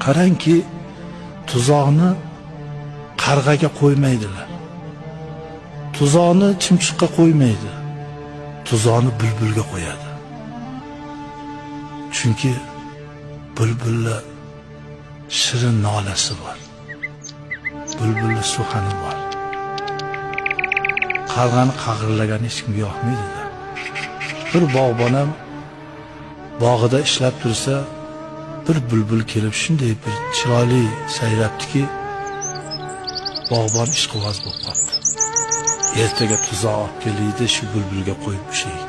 qarangki, tuzoqni qarg'aga qo'ymaydilar. Tuzoqni chimchiqqa qo'ymaydi. Tuzoqni bulbulga qo'yadi. Chunki bulbullar shirin nolasi bor. Bulbullar suhani bor. Qarg'ani qag'irlagan hech kimga yoqmaydi. Bir bog'bon ham bog'ida ishlab tursa, bir bulbul kelib shunday bir chiroyli sayrabdiki, bog'bon ishqiboz bo'lib qoldi. Ertaga tuzoq olib keldi, shu bulbulga qo'yib ushlaydi.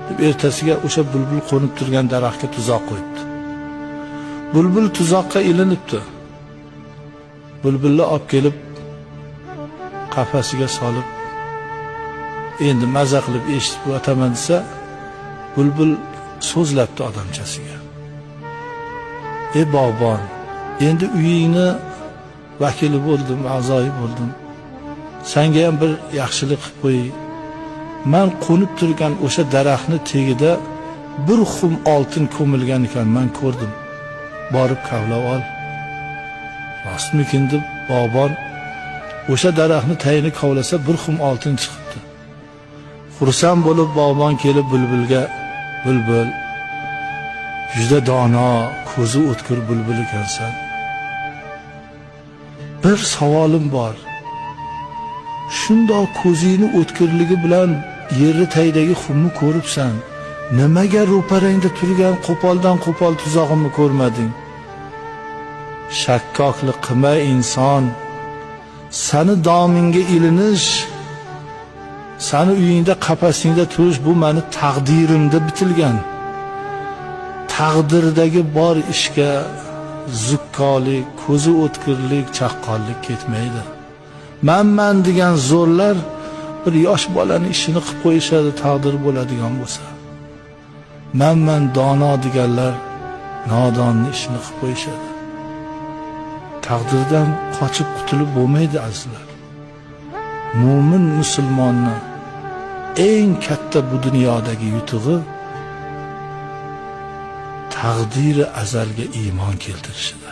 Deb ertasiga o'sha bulbul qo'nib turgan daraxtga tuzoq qo'yibdi. Bulbul tuzoqqa ilinibdi. Bulbulni olib kelib qafasiga solib, endi maza qilib eshitib o'taman desa, bulbul so'zlabdi odamchasiga. Ey bog'bon, endi uyingni vakili bo'ldim, a'zoyi bo'ldim. Senga ham bir yaxshilik qilib qo'y. Men qo'nib turgan o'sha daraxtni tagida bir xum oltin ko'milgan ekan, men ko'rdim. Borib kavlab ol. Rostmikin deb bog'bon o'sha daraxtni tagini kavlasa bir xum oltin chiqibdi. Xursand bo'lib bog'bon kelib bulbulga, bulbul, juda dono, ko'zi o'tkir bulbul ekansan. Bir savolim bor. Shundoq ko'zingni o'tkirligi bilan yerni tagidagi xumni ko'ribsan, nimaga ro'parangda turgan qo'poldan qo'pol tuzog'imni ko'rmading? Shakkoklik qilma inson. Sani domingga ilinish, sani uyingda qafasingda turish bu meni taqdirimda bitilgan. Taqdirdagi bor ishga zukkolik, ko'zi o'tkirlik, chaqqonlik ketmaydi. Men degan zo'rlar bir yosh bolani ishini qilib qo'yishadi, taqdir bo'ladigan bo'lsa. Men dono deganlar nodonni ishini qilib qo'yishadi. Taqdirdan qochib qutulib bo'lmaydi azizlar. Mo'min musulmonni eng katta bu dunyodagi yutug'i taqdiri azalga iymon keltirishidir.